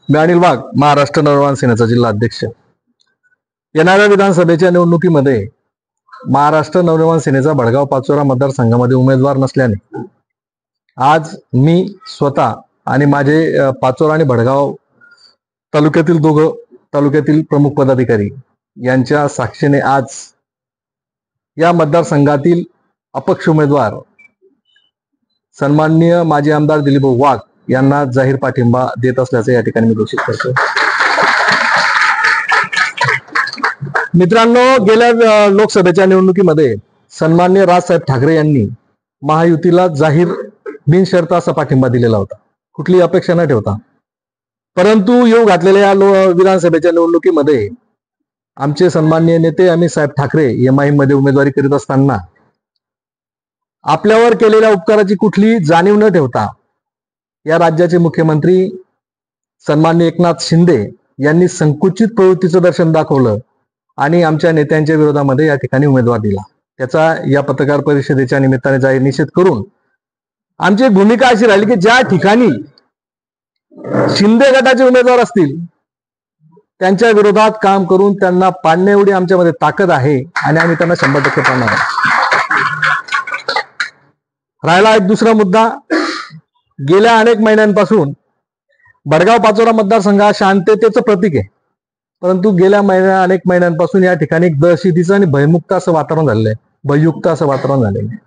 मी अनिल वाघ, महाराष्ट्र नवनिर्माण सेनेचा जिल्हा अध्यक्ष. येणाऱ्या विधानसभेच्या निवडणुकीमध्ये महाराष्ट्र नवनिर्माण सेनेचा भडगाव पाचोरा मतदारसंघामध्ये उमेदवार नसल्याने आज मी स्वतः आणि माझे पाचोरा आणि भडगाव तालुक्यातील तालुक्यातील प्रमुख पदाधिकारी यांच्या साक्षीने आज या मतदारसंघातील अपक्ष उमेदवार सन्माननीय माजी आमदार दिलीप वाघ यांना जाहीर पाठिंबा देत असल्याचे या ठिकाणी मी घोषित करतो. मित्रांनो, गेल्या लोकसभेच्या निवडणुकीमध्ये सन्माननीय राजसाहेब ठाकरे यांनी महायुतीला जाहीर बिनशर्त असा पाठिंबा दिलेला होता, कुठलीही अपेक्षा न ठेवता. परंतु येऊ घातलेल्या या विधानसभेच्या निवडणुकीमध्ये आमचे सन्माननीय नेते अमित साहेब ठाकरे एमआयएम मध्ये उमेदवारी करीत असताना आपल्यावर केलेल्या उपकाराची कुठली जाणीव न ठेवता या राज्याचे मुख्यमंत्री सन्माननीय एकनाथ शिंदे यांनी संकुचित प्रवृत्तीचं दर्शन दाखवलं आणि आमच्या नेत्यांच्या विरोधामध्ये या ठिकाणी उमेदवार दिला. त्याचा या पत्रकार परिषदेच्या निमित्ताने जाहीर निषेध करून आमची भूमिका अशी राहिली की ज्या ठिकाणी शिंदे गटाचे उमेदवार असतील त्यांच्या विरोधात काम करून त्यांना पाडणे एवढी आमच्यामध्ये ताकद आहे आणि आम्ही त्यांना 100% पाडणार. राहिला एक दुसरा मुद्दा, गेल्या अनेक महिन्यांपासून भडगाव पाचोरा मतदारसंघ हा शांततेचं प्रतीक आहे, परंतु गेल्या अनेक महिन्यांपासून या ठिकाणी एक दहशतीचं आणि भयमुक्त असं वातावरण झालेलं आहे, भययुक्त असं वातावरण झालेलं आहे.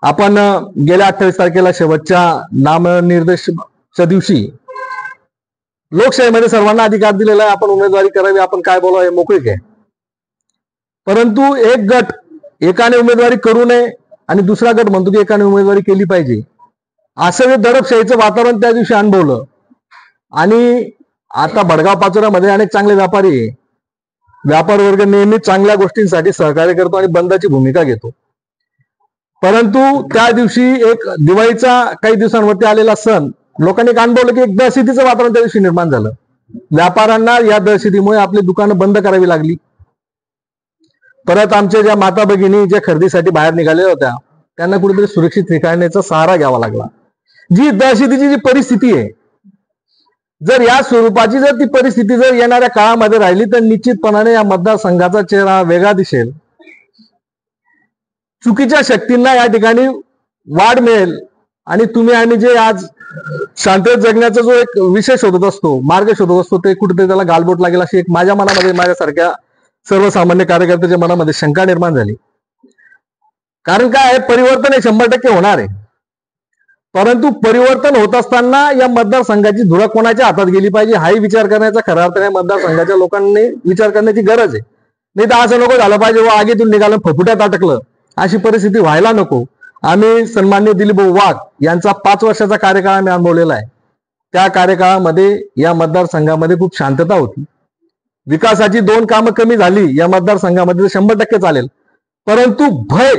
आपण गेल्या 28 तारखेला शेवटच्या नामनिर्देशच्या दिवशी लोकशाहीमध्ये सर्वांना अधिकार दिलेला आहे, आपण उमेदवारी करावी, आपण काय बोलावं हे मोकळीक आहे. परंतु एक गट एकाने उमेदवारी करू नये आणि दुसरा गट म्हणतो की एकाने उमेदवारी केली पाहिजे, असं दडपशाहीचं वातावरण त्या दिवशी अनुभवलं. आणि आता भडगाव पाचोऱ्यामध्ये अनेक चांगले व्यापारी आहे, व्यापार वर्ग नेहमी चांगल्या गोष्टींसाठी सहकार्य करतो आणि बंदाची भूमिका घेतो. परंतु त्या दिवशी एक दिवाळीचा काही दिवसांवरती आलेला सण लोकांनी अनुभवलं की एक दहशतीचं वातावरण त्या दिवशी निर्माण झालं. व्यापाऱ्यांना या दहशतीमुळे आपली दुकानं बंद करावी लागली. परत आमच्या ज्या माता भगिनी ज्या खरेदीसाठी बाहेर निघालेल्या होत्या त्यांना कुठेतरी सुरक्षित ठिकाणाचा सहारा घ्यावा लागला. जी दहशतीची जी परिस्थिती आहे, जर या स्वरूपाची जर ती परिस्थिती जर येणाऱ्या काळामध्ये राहिली तर निश्चितपणाने या मतदारसंघाचा चेहरा वेगळा दिसेल. चुकीच्या शक्तींना या ठिकाणी वाढ मिळेल आणि तुम्ही आम्ही जे आज शांततेत जगण्याचा जो एक विषय शोधत असतो, मार्ग शोधत असतो, ते कुठेतरी त्याला गालबोट लागेल अशी एक माझ्या मनामध्ये, माझ्यासारख्या सर्वसामान्य कार्यकर्त्याच्या मनामध्ये शंका निर्माण झाली. कारण काय आहे, परिवर्तन हे 100% होणार आहे, परंतु परिवर्तन होत असताना या मतदारसंघाची धुरा कोणाच्या हातात गेली पाहिजे हाही विचार करण्याचा खऱ्या अर्थाने मतदारसंघाच्या लोकांनी विचार करण्याची गरज आहे. नाही तर असं नको झालं पाहिजे व आगीतून निघालं फुफुट्यात अटकलं, अशी परिस्थिती व्हायला नको. आम्ही सन्माननीय दिलीप वाघ यांचा 5 वर्षाचा कार्यकाळ आम्ही अनुभवलेला आहे. त्या कार्यकाळामध्ये या मतदारसंघामध्ये खूप शांतता होती. विकासाची 2 कामं कमी झाली या मतदारसंघामध्ये 100% चालेल, परंतु भय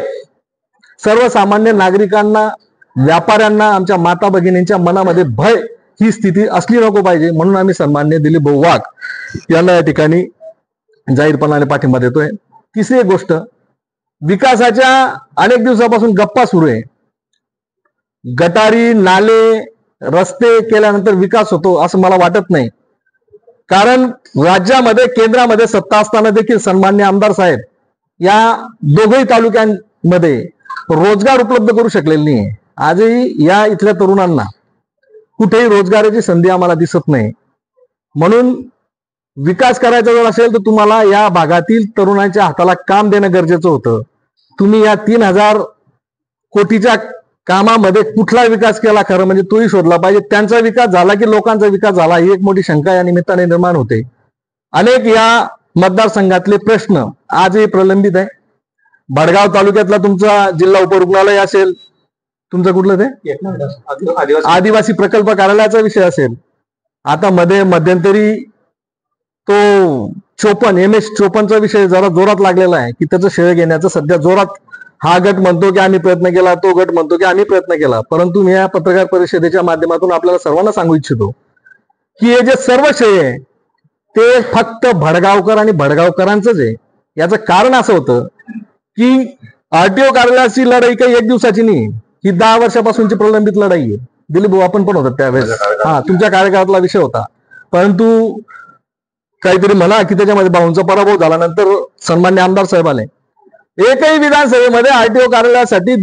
सर्वसामान्य नागरिकांना, व्यापाऱ्यांना, आमच्या माता भगिनींच्या मनामध्ये भय ही स्थिती असली नको पाहिजे, म्हणून आम्ही सन्माननीय दिलीप वाघ यांना या ठिकाणी जाहीरपणाने पाठिंबा देतोय. तिसरी गोष्ट, विकासाच्या अनेक दिवसापासून गप्पा सुरू आहे. गटारी, नाले, रस्ते केल्यानंतर विकास होतो असं मला वाटत नाही. कारण राज्यामध्ये, केंद्रामध्ये सत्ता असताना देखील सन्माननीय आमदार साहेब या दोघही तालुक्यांमध्ये रोजगार उपलब्ध करू शकलेले नाही. आजही या इथल्या तरुणांना कुठेही रोजगाराची संधी आम्हाला दिसत नाही. म्हणून विकास करायचा जर असेल तर तुम्हाला या भागातील तरुणांच्या हाताला काम देणं गरजेचं होतं. तुम्ही या 3000 कोटीच्या कामामध्ये कुठला विकास केला खरं म्हणजे तोही शोधला पाहिजे. त्यांचा विकास झाला की लोकांचा विकास झाला ही एक मोठी शंका या निमित्ताने निर्माण होते. अनेक या मतदारसंघातले प्रश्न आजही प्रलंबित आहे. भडगाव तालुक्यातला तुमचा जिल्हा उपरुग्णालय असेल, तुमचं कुठलं ते आदिवासी प्रकल्प कार्यालयाचा विषय असेल, आता मध्यंतरी तो 54 MS-54चा विषय जरा जोरात लागलेला आहे की त्याचं श्रेय घेण्याचं सध्या जोरात हा गट म्हणतो की आम्ही प्रयत्न केला, तो गट म्हणतो की आम्ही प्रयत्न केला. परंतु मी या पत्रकार परिषदेच्या माध्यमातून आपल्याला सर्वांना सांगू इच्छितो की हे जे सर्व श्रेय आहे ते फक्त भडगावकर आणि भडगावकरांचंच आहे. याचं कारण असं होतं की आरटीओ कार्यालयाची लढाई काही एक दिवसाची नाही, ही 10 वर्षापासूनची प्रलंबित लढाई आहे. दिलीप भाऊ आपण पण होतात त्यावेळेस, तुमच्या कार्यकाळातला विषय होता. परंतु काहीतरी म्हणा की त्याच्यामध्ये भाऊंचा पराभव झाल्यानंतर सन्मान्य आमदार साहेब आले. एकही विधानसभेमध्ये आरटीओ कार्यालयासाठी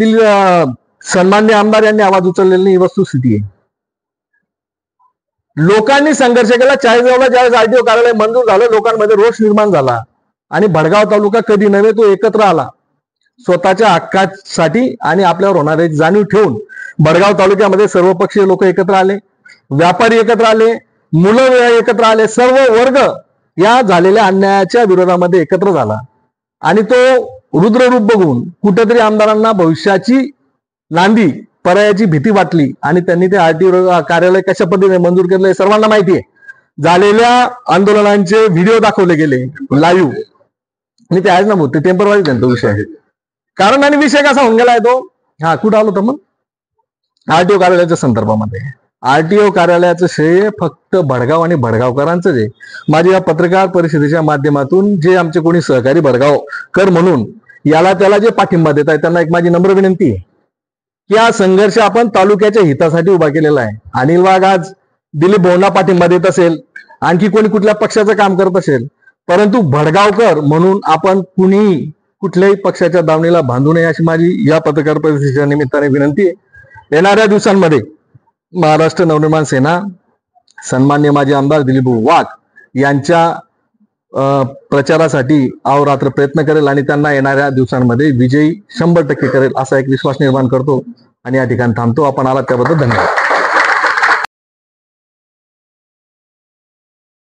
सन्मान्य आमदार यांनी आवाज उचललेली नाही, ही वस्तुस्थिती आहे. लोकांनी संघर्ष केला. चाळीसगावला ज्यावेळेस आरटीओ कार्यालय मंजूर झालं, लोकांमध्ये रोष निर्माण झाला आणि भडगाव तालुका कधी नव्हे तो एकत्र आला. स्वतःच्या हक्कासाठी आणि आपल्यावर होणारे जाणीव ठेवून भडगाव तालुक्यामध्ये सर्वपक्षीय लोक एकत्र आले, व्यापारी एकत्र आले, मुलं एकत्र आले, सर्व वर्ग या झालेल्या अन्यायाच्या विरोधामध्ये एकत्र झाला. आणि तो रुद्ररूप बघून कुठेतरी आमदारांना भविष्याची नांदी पर्यायाची भीती वाटली आणि त्यांनी ते आरटीओ कार्यालय कशा पद्धतीने मंजूर केलं हे सर्वांना माहिती आहे. झालेल्या आंदोलनांचे व्हिडिओ दाखवले गेले लाईव्ह, आणि ते आहेच ना भाऊ, ते टेम्परवारी त्यांचा विषय आहे. कारण आणि विषय कसा होऊन गेलाय तो, कुठं आलो तर मग आरटीओ कार्यालयाच्या संदर्भामध्ये. आरटीओ कार्यालयाचं श्रेय फक्त भडगाव आणि भडगावकरांचं आहे. माझी या पत्रकार परिषदेच्या माध्यमातून जे आमचे कोणी सहकारी भडगावकर म्हणून याला त्याला जे पाठिंबा देत आहे त्यांना एक माझी नम्र विनंती आहे की हा संघर्ष आपण तालुक्याच्या हितासाठी उभा केलेला आहे. अनिल वाघ आज दिलीप भाऊंना पाठिंबा देत असेल, आणखी कोणी कुठल्या पक्षाचं काम करत असेल, परंतु भडगावकर म्हणून आपण कुणीही कुठल्याही पक्षाच्या दावणीला बांधू नये अशी माझी या पत्रकार परिषदेच्या निमित्ताने विनंती आहे. येणाऱ्या दिवसांमध्ये महाराष्ट्र नवनिर्माण सेना सन्मान्य माजी आमदार दिलीप वाघ यांच्या प्रचारासाठी अहोरात्र प्रयत्न करेल आणि त्यांना येणाऱ्या दिवसांमध्ये विजयी 100% करेल असा एक विश्वास निर्माण करतो आणि या ठिकाणी थांबतो. आपण आलात त्याबद्दल धन्यवाद.